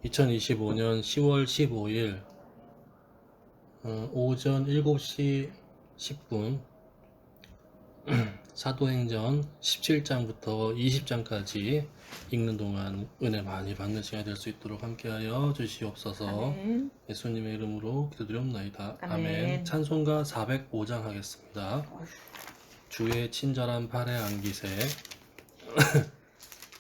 2025년 10월 15일 오전 7시 10분 사도행전 17장부터 20장까지 읽는 동안 은혜 많이 받는 시간이 될 수 있도록 함께하여 주시옵소서. 아멘. 예수님의 이름으로 기도드리옵나이다. 아멘. 아멘. 찬송가 405장 하겠습니다. 주의 친절한 팔에 안기세.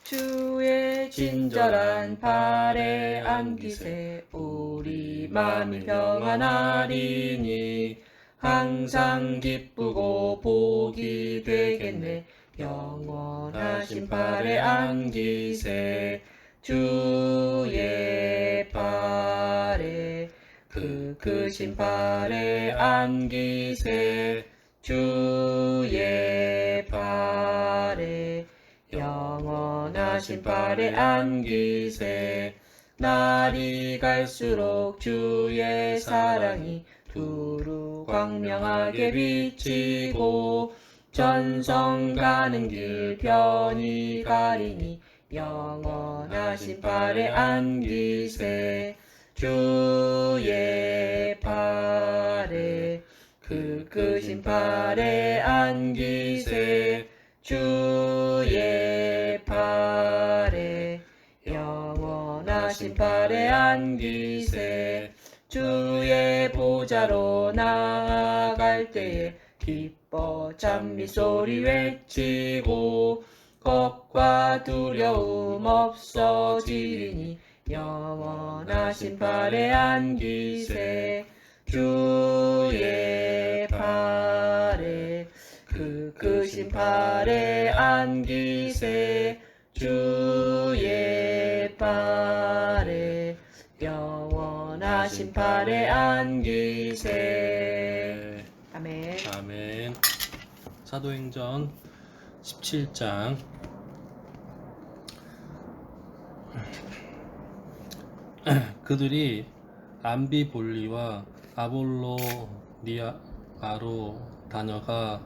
주의 친절한 팔에 안기세 우리 마음이 평안하리니 항상 기쁘고 복이 되겠네. 영원하신 팔에 안기세 주의 팔에 그 크신 팔에 안기세 주의 팔에 영원하신 팔에 안기세. 날이 갈수록 주의 사랑이 두루 광명하게 비치고 전성 가는 길 편히 가리니 영원하신 팔에 안기세 주의 팔에 그 크신 팔에 안기세 주의 팔에 영원하신 팔에 안기세. 주의 보좌로 나아갈 때에 기뻐 찬미소리 외치고 겁과 두려움 없어지리니 영원하신 팔에 안기세 주의 팔에 그 크신 팔에 안기세 주의 팔에 영원하신 팔에 안기세. 아멘. 아멘. 사도행전 17장 그들이 암비볼리와 아볼로니아로 다녀가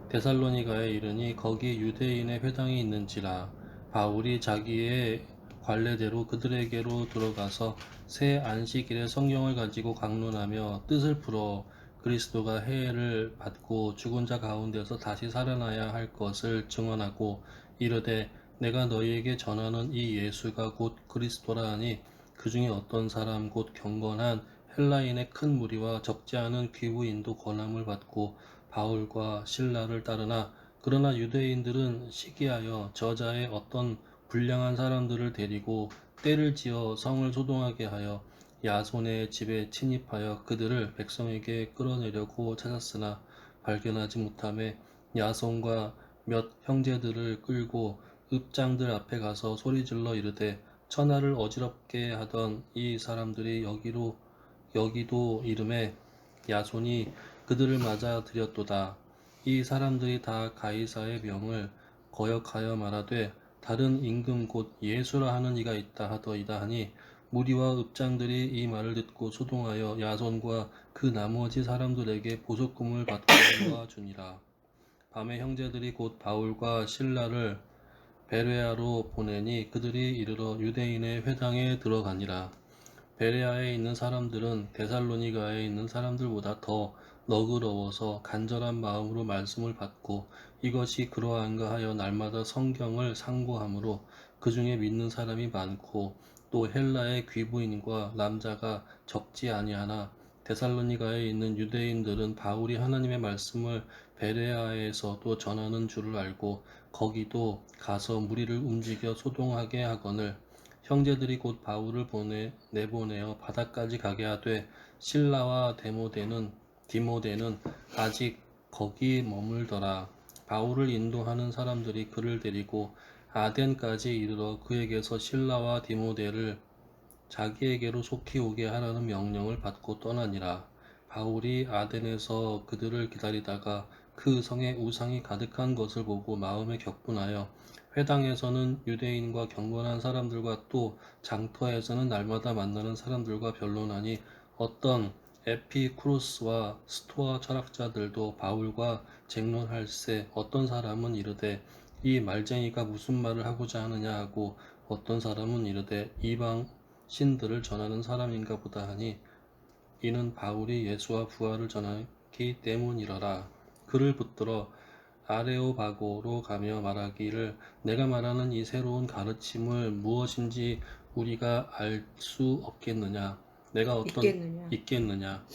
데살로니가에 이르니 거기 유대인의 회당이 있는지라. 바울이 자기의 관례대로 그들에게로 들어가서 새 안식일에 성경을 가지고 강론하며 뜻을 풀어 그리스도가 해를 받고 죽은 자 가운데서 다시 살아나야 할 것을 증언하고 이르되 내가 너희에게 전하는 이 예수가 곧 그리스도라 하니 그 중에 어떤 사람 곧 경건한 헬라인의 큰 무리와 적지 않은 귀부인도 권함을 받고 바울과 실라를 따르나 그러나 유대인들은 시기하여 저자의 어떤 불량한 사람들을 데리고 떼를 지어 성을 소동하게 하여 야손의 집에 침입하여 그들을 백성에게 끌어내려고 찾았으나 발견하지 못하매 야손과 몇 형제들을 끌고 읍장들 앞에 가서 소리질러 이르되 천하를 어지럽게 하던 이 사람들이 여기도 이름에 야손이 그들을 맞아 들였도다. 이 사람들이 다 가이사의 명을 거역하여 말하되 다른 임금 곧 예수라 하는 이가 있다 하더이다 하니 무리와 읍장들이 이 말을 듣고 소동하여 야손과 그 나머지 사람들에게 보석금을 받고 모아주니라. 밤에 형제들이 곧 바울과 실라를 베레아로 보내니 그들이 이르러 유대인의 회당에 들어가니라. 베레아에 있는 사람들은 데살로니가에 있는 사람들보다 더 너그러워서 간절한 마음으로 말씀을 받고 이것이 그러한가 하여 날마다 성경을 상고하므로 그 중에 믿는 사람이 많고 또 헬라의 귀부인과 남자가 적지 아니하나 데살로니가에 있는 유대인들은 바울이 하나님의 말씀을 베레아에서도 전하는 줄을 알고 거기도 가서 무리를 움직여 소동하게 하거늘 형제들이 곧 바울을 내보내어 바다까지 가게 하되 실라와 디모데는 아직 거기 머물더라. 바울을 인도하는 사람들이 그를 데리고 아덴까지 이르러 그에게서 실라와 디모데를 자기에게로 속히 오게 하라는 명령을 받고 떠나니라. 바울이 아덴에서 그들을 기다리다가 그 성에 우상이 가득한 것을 보고 마음에 격분하여 회당에서는 유대인과 경건한 사람들과 또 장터에서는 날마다 만나는 사람들과 변론하니 어떤 에피쿠로스와 스토아 철학자들도 바울과 쟁론할세 어떤 사람은 이르되 이 말쟁이가 무슨 말을 하고자 하느냐 하고 어떤 사람은 이르되 이방 신들을 전하는 사람인가 보다 하니 이는 바울이 예수와 부활을 전하기 때문이러라. 그를 붙들어 아레오바고로 가며 말하기를 내가 말하는 이 새로운 가르침을 무엇인지 우리가 알 수 없겠느냐? 있겠느냐?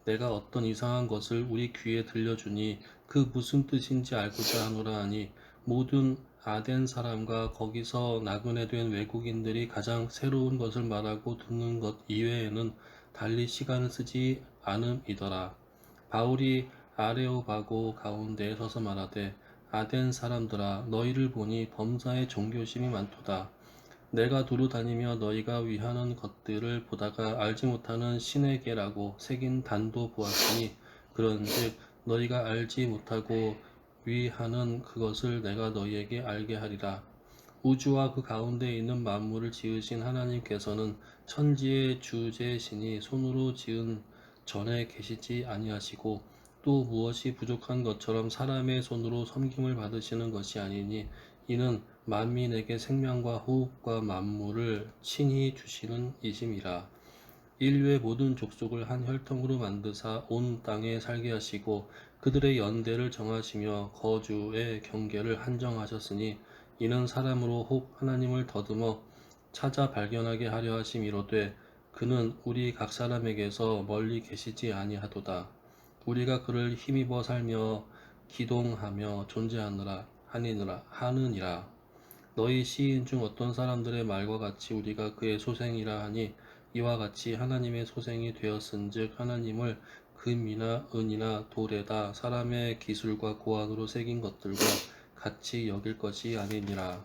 내가 어떤 이상한 것을 우리 귀에 들려주니 그 무슨 뜻인지 알고자 하노라 하니 모든 아덴 사람과 거기서 나그네 된 외국인들이 가장 새로운 것을 말하고 듣는 것 이외에는 달리 시간을 쓰지 않음이더라. 바울이 아레오바고 가운데에 서서 말하되 아덴 사람들아 너희를 보니 범사에 종교심이 많도다. 내가 두루 다니며 너희가 위하는 것들을 보다가 알지 못하는 신에게라고 새긴 단도 보았으니 그런즉 너희가 알지 못하고 위하는 그것을 내가 너희에게 알게 하리라. 우주와 그 가운데 있는 만물을 지으신 하나님께서는 천지의 주제신이 손으로 지은 전에 계시지 아니하시고 또 무엇이 부족한 것처럼 사람의 손으로 섬김을 받으시는 것이 아니니 이는 만민에게 생명과 호흡과 만물을 친히 주시는 이심이라. 인류의 모든 족속을 한 혈통으로 만드사 온 땅에 살게 하시고 그들의 연대를 정하시며 거주의 경계를 한정하셨으니 이는 사람으로 혹 하나님을 더듬어 찾아 발견하게 하려 하심이로되 그는 우리 각 사람에게서 멀리 계시지 아니하도다. 우리가 그를 힘입어 살며 기동하며 존재하느라 하느니라. 너희 시인 중 어떤 사람들의 말과 같이 우리가 그의 소생이라 하니 이와 같이 하나님의 소생이 되었은즉 하나님을 금이나 은이나 돌에다 사람의 기술과 고안으로 새긴 것들과 같이 여길 것이 아니니라.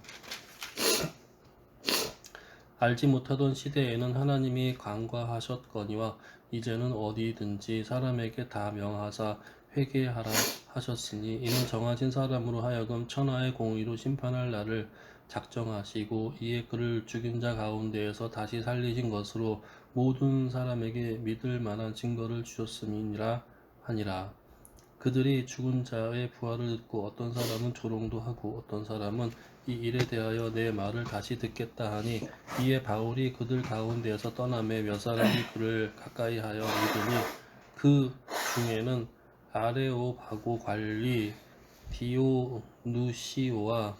알지 못하던 시대에는 하나님이 간과하셨거니와 이제는 어디든지 사람에게 다 명하사 회개하라 하셨으니 이는 정하신 사람으로 하여금 천하의 공의로 심판할 날을 작정하시고 이에 그를 죽인 자 가운데에서 다시 살리신 것으로 모든 사람에게 믿을 만한 증거를 주셨음이니라 하니라. 그들이 죽은 자의 부활을 듣고 어떤 사람은 조롱도 하고 어떤 사람은 이 일에 대하여 내 말을 다시 듣겠다 하니 이에 바울이 그들 가운데에서 떠나매 몇 사람이 그를 가까이하여 믿으니 그 중에는 아레오바고 관리 디오누시오와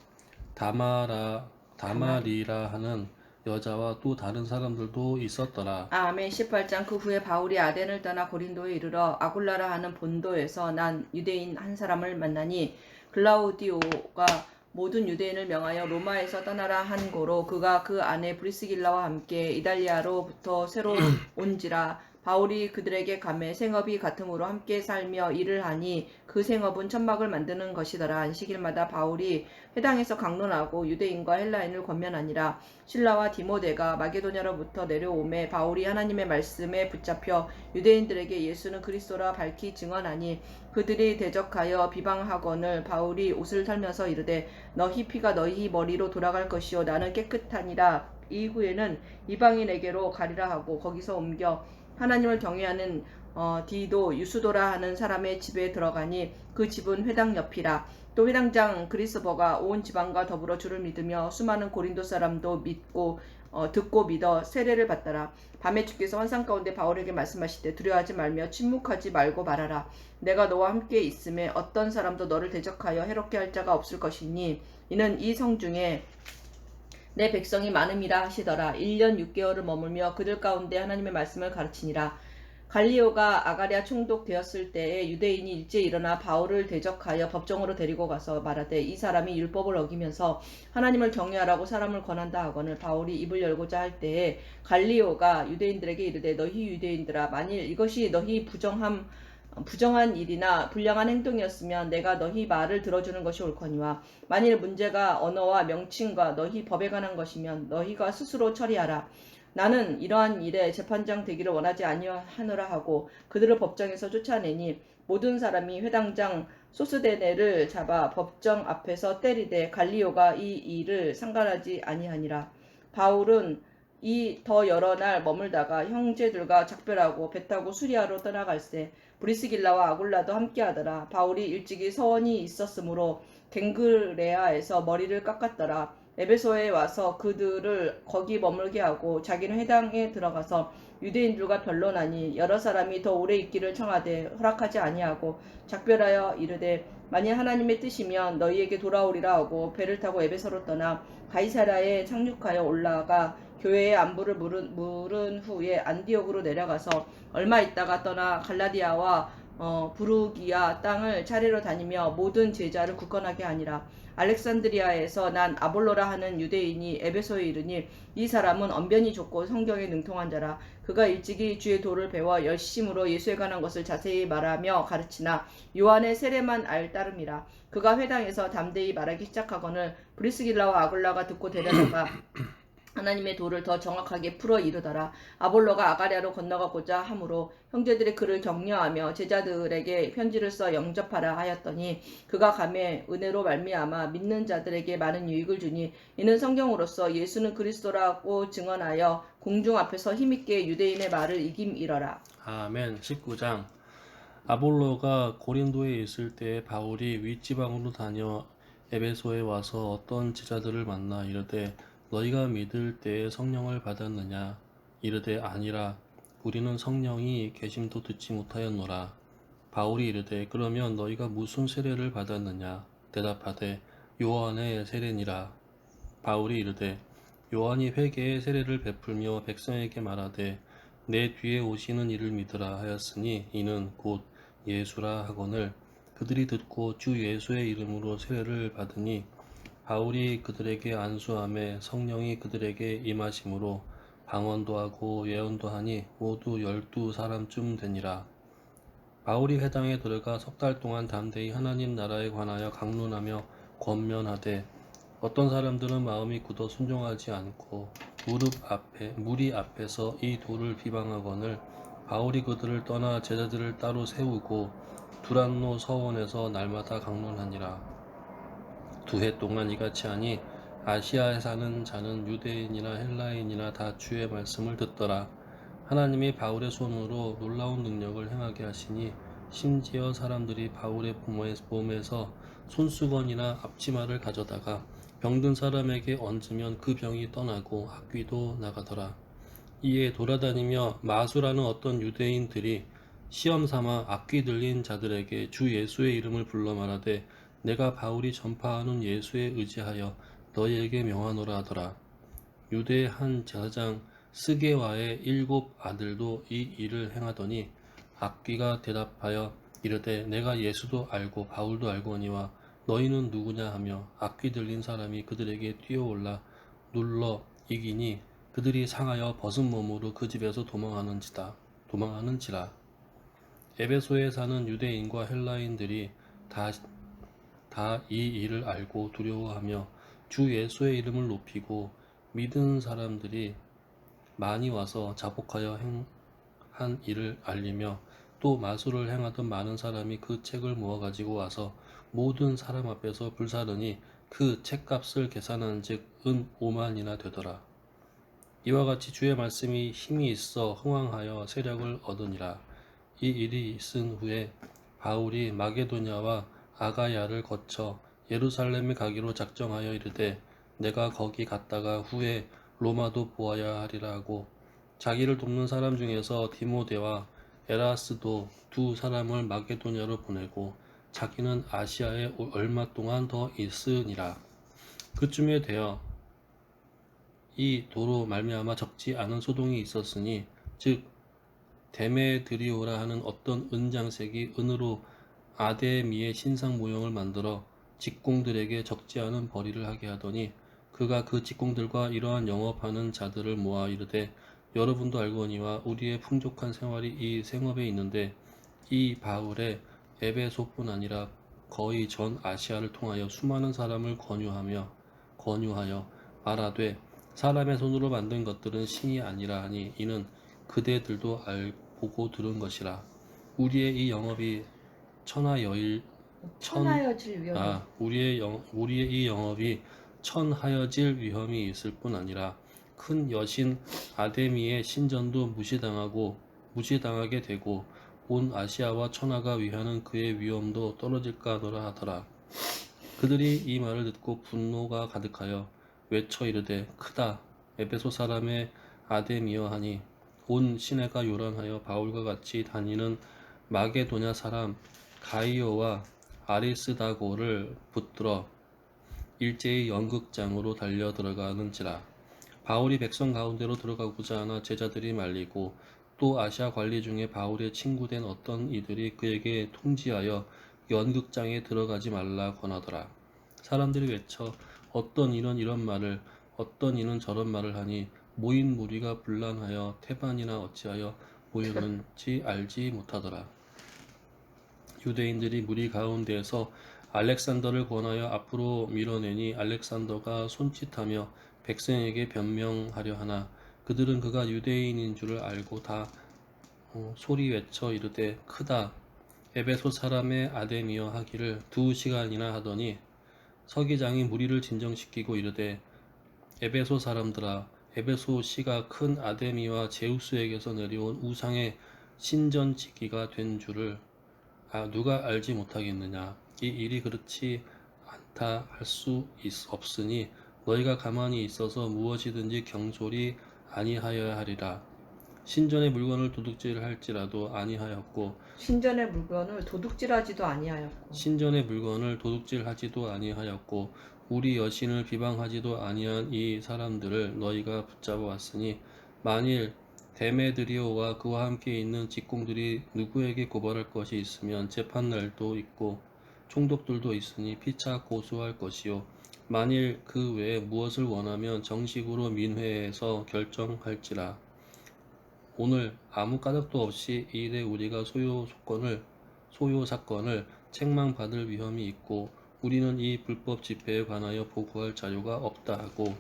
다마리라 하는 여자와 또 다른 사람들도 있었더라. 아멘. 18장. 그 후에 바울이 아덴을 떠나 고린도에 이르러 아굴라라 하는 본도에서 난 유대인 한 사람을 만나니 글라우디오가 모든 유대인을 명하여 로마에서 떠나라 한 고로 그가 그 아내 브리스길라와 함께 이달리아로부터 새로 온지라. 바울이 그들에게 가매 생업이 같음으로 함께 살며 일을 하니 그 생업은 천막을 만드는 것이더라. 안식일마다 바울이 회당에서 강론하고 유대인과 헬라인을 권면하니라. 실라와 디모데가 마게도냐로부터 내려오매 바울이 하나님의 말씀에 붙잡혀 유대인들에게 예수는 그리스도라 밝히 증언하니 그들이 대적하여 비방하거늘 바울이 옷을 털면서 이르되 너희 피가 너희 머리로 돌아갈 것이요 나는 깨끗하니라. 이후에는 이방인에게로 가리라 하고 거기서 옮겨 하나님을 경외하는 디도 유수도라 하는 사람의 집에 들어가니 그 집은 회당 옆이라. 또 회당장 그리스버가 온 지방과 더불어 주를 믿으며 수많은 고린도 사람도 듣고 믿어 세례를 받더라. 밤에 주께서 환상 가운데 바울에게 말씀하시되 두려워하지 말며 침묵하지 말고 말하라. 내가 너와 함께 있음에 어떤 사람도 너를 대적하여 해롭게 할 자가 없을 것이니 이는 이 성 중에 내 백성이 많음이라 하시더라. 1년 6개월을 머물며 그들 가운데 하나님의 말씀을 가르치니라. 갈리오가 아가랴 총독되었을 때에 유대인이 일제히 일어나 바울을 대적하여 법정으로 데리고 가서 말하되 이 사람이 율법을 어기면서 하나님을 경외하라고 사람을 권한다 하거늘 바울이 입을 열고자 할 때에 갈리오가 유대인들에게 이르되 너희 유대인들아 만일 이것이 너희 부정한 일이나 불량한 행동이었으면 내가 너희 말을 들어주는 것이 옳거니와 만일 문제가 언어와 명칭과 너희 법에 관한 것이면 너희가 스스로 처리하라. 나는 이러한 일에 재판장 되기를 원하지 아니하노라 하고 그들을 법정에서 쫓아내니 모든 사람이 회당장 소스데네를 잡아 법정 앞에서 때리되 갈리오가 이 일을 상관하지 아니하니라. 바울은 더 여러 날 머물다가 형제들과 작별하고 배 타고 수리아로 떠나갈새 브리스길라와 아굴라도 함께하더라. 바울이 일찍이 서원이 있었으므로 갱그레아에서 머리를 깎았더라. 에베소에 와서 그들을 거기 머물게 하고 자기는 회당에 들어가서 유대인들과 변론하니 여러 사람이 더 오래 있기를 청하되 허락하지 아니하고 작별하여 이르되 만일 하나님의 뜻이면 너희에게 돌아오리라 하고 배를 타고 에베소로 떠나 가이사랴에 상륙하여 올라가 교회의 안부를 물은 후에 안디옥으로 내려가서 얼마 있다가 떠나 갈라디아와 부르기아 땅을 차례로 다니며 모든 제자를 굳건하게 하니라. 알렉산드리아에서 난 아볼로라 하는 유대인이 에베소에 이르니 이 사람은 언변이 좋고 성경에 능통한 자라. 그가 일찍이 주의 도를 배워 열심으로 예수에 관한 것을 자세히 말하며 가르치나 요한의 세례만 알 따름이라. 그가 회당에서 담대히 말하기 시작하거늘 브리스길라와 아굴라가 듣고 대답하가 하나님의 도를 더 정확하게 풀어 이르더라. 아볼로가 아가랴로 건너가고자 하므로 형제들이 그를 격려하며 제자들에게 편지를 써 영접하라 하였더니 그가 가매 은혜로 말미암아 믿는 자들에게 많은 유익을 주니 이는 성경으로서 예수는 그리스도라고 증언하여 공중 앞에서 힘있게 유대인의 말을 이김이러라. 아멘. 19장. 아볼로가 고린도에 있을 때 바울이 윗지방으로 다녀 에베소에 와서 어떤 제자들을 만나 이르되 너희가 믿을 때에 성령을 받았느냐? 이르되 아니라 우리는 성령이 계심도 듣지 못하였노라. 바울이 이르되 그러면 너희가 무슨 세례를 받았느냐? 대답하되 요한의 세례니라. 바울이 이르되 요한이 회개의 세례를 베풀며 백성에게 말하되 내 뒤에 오시는 이를 믿으라 하였으니 이는 곧 예수라 하거늘 그들이 듣고 주 예수의 이름으로 세례를 받으니 바울이 그들에게 안수하매 성령이 그들에게 임하심으로 방언도 하고 예언도 하니 모두 12사람쯤 되니라. 바울이 회당에 들어가 석 달 동안 담대히 하나님 나라에 관하여 강론하며 권면하되 어떤 사람들은 마음이 굳어 순종하지 않고 무리 앞에서 이 도를 비방하거늘 바울이 그들을 떠나 제자들을 따로 세우고 두란노 서원에서 날마다 강론하니라. 2해 동안 이같이 하니 아시아에 사는 자는 유대인이나 헬라인이나 다 주의 말씀을 듣더라. 하나님이 바울의 손으로 놀라운 능력을 행하게 하시니 심지어 사람들이 바울의 몸에서 손수건이나 앞치마를 가져다가 병든 사람에게 얹으면 그 병이 떠나고 악귀도 나가더라. 이에 돌아다니며 마수라는 어떤 유대인들이 시험 삼아 악귀 들린 자들에게 주 예수의 이름을 불러 말하되 내가 바울이 전파하는 예수에 의지하여 너희에게 명하노라 하더라. 유대의 한 제사장 스게와의 7 아들도 이 일을 행하더니 악귀가 대답하여 이르되 내가 예수도 알고 바울도 알거니와 너희는 누구냐 하며 악귀 들린 사람이 그들에게 뛰어올라 눌러 이기니 그들이 상하여 벗은 몸으로 그 집에서 도망하는지라. 에베소에 사는 유대인과 헬라인들이 다 이 일을 알고 두려워하며 주 예수의 이름을 높이고 믿은 사람들이 많이 와서 자복하여 한 일을 알리며 또 마술을 행하던 많은 사람이 그 책을 모아 가지고 와서 모든 사람 앞에서 불사르니 그 책값을 계산한즉 은 5만이나 되더라. 이와 같이 주의 말씀이 힘이 있어 흥왕하여 세력을 얻으니라. 이 일이 있은 후에 바울이 마게도냐와 아가야를 거쳐 예루살렘에 가기로 작정하여 이르되 내가 거기 갔다가 후에 로마도 보아야 하리라 하고 자기를 돕는 사람 중에서 디모데와 에라스도 2 사람을 마게도냐로 보내고 자기는 아시아에 얼마 동안 더 있으니라. 그쯤에 되어 이 도로 말미암아 적지 않은 소동이 있었으니 즉 데메드리오라 하는 어떤 은장색이 은으로 아데미의 신상 모형을 만들어 직공들에게 적지 않은 벌이를 하게 하더니 그가 그 직공들과 이러한 영업하는 자들을 모아 이르되 여러분도 알거니와 우리의 풍족한 생활이 이 생업에 있는데 이 바울의 에베소뿐 아니라 거의 전 아시아를 통하여 수많은 사람을 권유하여 말하되 사람의 손으로 만든 것들은 신이 아니라 하니 이는 그대들도 보고 들은 것이라. 우리의 이 영업이 우리의 이 영업이 천하여질 위험이 있을 뿐 아니라 큰 여신 아데미의 신전도 무시당하게 되고 온 아시아와 천하가 위하는 그의 위엄도 떨어질까 하노라 하더라. 그들이 이 말을 듣고 분노가 가득하여 외쳐 이르되 크다 에베소 사람의 아데미어 하니 온 시내가 요란하여 바울과 같이 다니는 마게도냐 사람 가이오와 아리스다고를 붙들어 일제히 연극장으로 달려 들어가는지라. 바울이 백성 가운데로 들어가고자 하나 제자들이 말리고 또 아시아 관리 중에 바울의 친구된 어떤 이들이 그에게 통지하여 연극장에 들어가지 말라 권하더라. 사람들이 외쳐 어떤 이는 이런 말을 어떤 이는 저런 말을 하니 모인 무리가 분란하여 태반이나 어찌하여 모였는지 알지 못하더라. 유대인들이 무리 가운데에서 알렉산더를 권하여 앞으로 밀어내니 알렉산더가 손짓하며 백성에게 변명하려 하나 그들은 그가 유대인인 줄을 알고 다 소리 외쳐 이르되 크다 에베소 사람의 아데미어 하기를 2시간이나 하더니 서기장이 무리를 진정시키고 이르되 에베소 사람들아 에베소 시가 큰 아데미와 제우스에게서 내려온 우상의 신전지기가 된 줄을 누가 알지 못하겠느냐. 이 일이 그렇지 않다 할 수 없으니 너희가 가만히 있어서 무엇이든지 경솔이 아니하여야 하리라. 신전의 물건을 도둑질할지라도 아니하였고 신전의 물건을 도둑질하지도 아니하였고 신전의 물건을 도둑질하지도 아니하였고 우리 여신을 비방하지도 아니한 이 사람들을 너희가 붙잡아 왔으니 만일 데메드리오와 그와 함께 있는 직공들이 누구에게 고발할 것이 있으면 재판날도 있고 총독들도 있으니 피차 고소할 것이요 만일 그 외에 무엇을 원하면 정식으로 민회에서 결정할지라. 오늘 아무 까닭도 없이 이 일에 우리가 소요 사건을 책망받을 위험이 있고 우리는 이 불법 집회에 관하여 보고할 자료가 없다 하고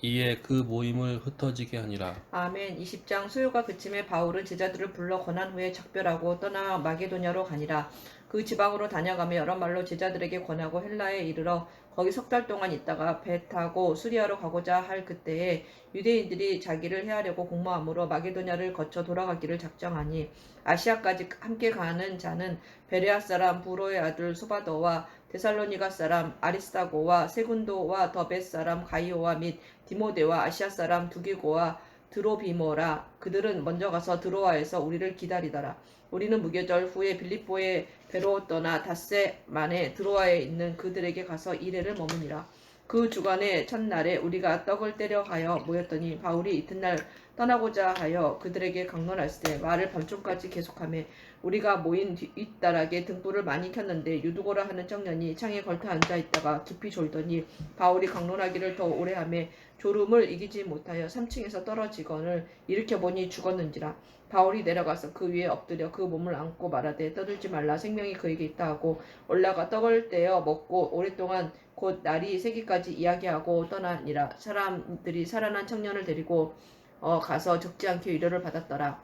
이에 그 모임을 흩어지게 하니라. 아멘. 20장. 수요가 그침에 바울은 제자들을 불러 권한 후에 작별하고 떠나 마게도냐로 가니라. 그 지방으로 다녀가며 여러 말로 제자들에게 권하고 헬라에 이르러 거기 3달 동안 있다가 배 타고 수리아로 가고자 할 그때에 유대인들이 자기를 해하려고 공모함으로 마게도냐를 거쳐 돌아가기를 작정하니 아시아까지 함께 가는 자는 베레아 사람 부로의 아들 소바더와 데살로니가 사람 아리스다고와 세군도와 더벳 사람 가이오와 및 디모데와 아시아 사람 두기고와 드로비모라. 그들은 먼저 가서 드로아에서 우리를 기다리더라. 우리는 무교절 후에 빌립보에 배로 떠나 닷새 만에 드로아에 있는 그들에게 가서 이래를 머무니라. 그 주간의 첫날에 우리가 떡을 떼려 가여 모였더니 바울이 이튿날 떠나고자 하여 그들에게 강론할 때 말을 밤중까지 계속하며 우리가 모인 뒷다락에 등불을 많이 켰는데 유두고라 하는 청년이 창에 걸터 앉아 있다가 깊이 졸더니 바울이 강론하기를 더 오래 하며 졸음을 이기지 못하여 3층에서 떨어지거늘 일으켜보니 죽었는지라. 바울이 내려가서 그 위에 엎드려 그 몸을 안고 말하되 떠들지 말라 생명이 그에게 있다 하고 올라가 떡을 떼어 먹고 오랫동안 곧 날이 새기까지 이야기하고 떠나니라. 사람들이 살아난 청년을 데리고 가서 적지 않게 위로를 받았더라.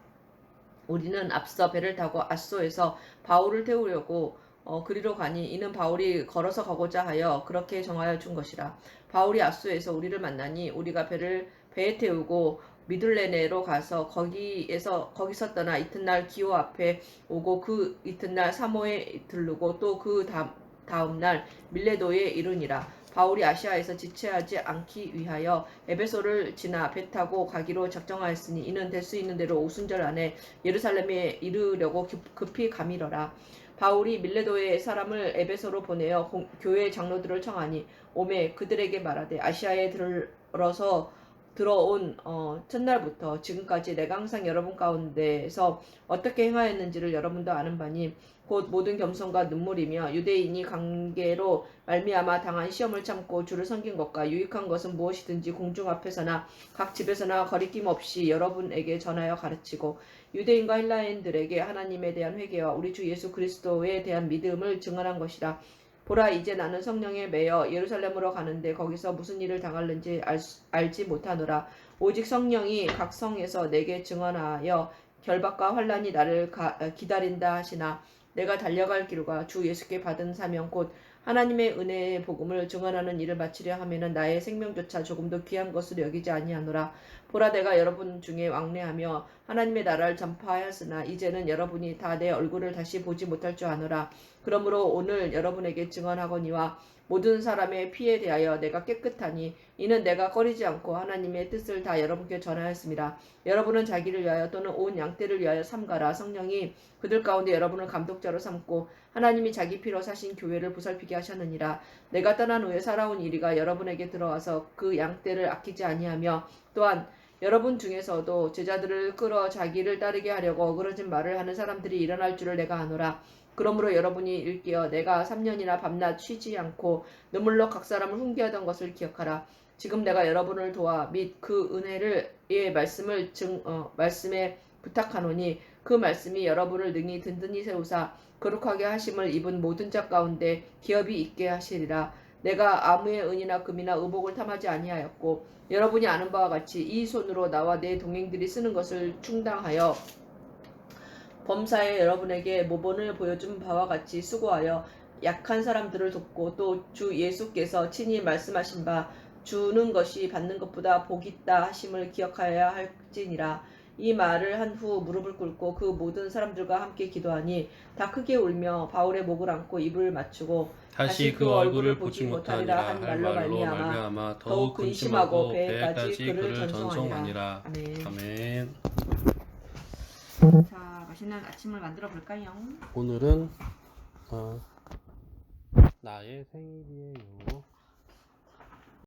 우리는 앞서 배를 타고 아소에서 바울을 태우려고 그리로 가니 이는 바울이 걸어서 가고자 하여 그렇게 정하여 준 것이라. 바울이 아소에서 우리를 만나니 우리가 배에 태우고 미들레네로 가서 거기서 떠나 이튿날 기호 앞에 오고 그 이튿날 사모에 들르고 또 그 다음 날 밀레도에 이르니라. 바울이 아시아에서 지체하지 않기 위하여 에베소를 지나 배 타고 가기로 작정하였으니 이는 될 수 있는 대로 오순절 안에 예루살렘에 이르려고 급히 가미러라. 바울이 밀레도의 사람을 에베소로 보내어 교회 장로들을 청하니 오매 그들에게 말하되 아시아에 들어온 첫날부터 지금까지 내가 항상 여러분 가운데에서 어떻게 행하였는지를 여러분도 아는 바니 곧 모든 겸손과 눈물이며 유대인이 관계로 말미암아 당한 시험을 참고 주를 섬긴 것과 유익한 것은 무엇이든지 공중 앞에서나 각 집에서나 거리낌 없이 여러분에게 전하여 가르치고 유대인과 헬라인들에게 하나님에 대한 회개와 우리 주 예수 그리스도에 대한 믿음을 증언한 것이라. 보라 이제 나는 성령에 매여 예루살렘으로 가는데 거기서 무슨 일을 당할는지 알지 못하노라. 오직 성령이 각 성에서 내게 증언하여 결박과 환난이 나를 기다린다 하시나 내가 달려갈 길과 주 예수께 받은 사명 곧 하나님의 은혜의 복음을 증언하는 일을 마치려 하면은 나의 생명조차 조금도 귀한 것으로 여기지 아니하노라. 보라 내가 여러분 중에 왕래하며 하나님의 나라를 전파하였으나 이제는 여러분이 다 내 얼굴을 다시 보지 못할 줄 아노라. 그러므로 오늘 여러분에게 증언하거니와 모든 사람의 피에 대하여 내가 깨끗하니 이는 내가 꺼리지 않고 하나님의 뜻을 다 여러분께 전하였습니다. 여러분은 자기를 위하여 또는 온 양떼를 위하여 삼가라. 성령이 그들 가운데 여러분을 감독자로 삼고 하나님이 자기 피로 사신 교회를 보살피게 하셨느니라. 내가 떠난 후에 살아온 이리가 여러분에게 들어와서 그 양떼를 아끼지 아니하며 또한 여러분 중에서도 제자들을 끌어 자기를 따르게 하려고 어그러진 말을 하는 사람들이 일어날 줄을 내가 아노라. 그러므로 여러분이 일깨어 내가 3년이나 밤낮 쉬지 않고 눈물로 각 사람을 훈계하던 것을 기억하라. 지금 내가 여러분을 도와 및 그 은혜의 말씀에 부탁하노니 그 말씀이 여러분을 능히 든든히 세우사 거룩하게 하심을 입은 모든 자 가운데 기업이 있게 하시리라. 내가 아무의 은이나 금이나 의복을 탐하지 아니하였고 여러분이 아는 바와 같이 이 손으로 나와 내 동행들이 쓰는 것을 충당하여 범사에 여러분에게 모본을 보여준 바와 같이 수고하여 약한 사람들을 돕고 또 주 예수께서 친히 말씀하신 바 주는 것이 받는 것보다 복이 있다 하심을 기억하여야 할지니라. 이 말을 한 후 무릎을 꿇고 그 모든 사람들과 함께 기도하니 다 크게 울며 바울의 목을 안고 입을 맞추고 다시 그 얼굴을 보지 못하리라 한 말로 말미암아 더욱 근심하고 배에까지 그를 전송하니라. 아멘. 아멘. 자, 맛있는 아침을 만들어 볼까요? 오늘은 나의 생일이에요.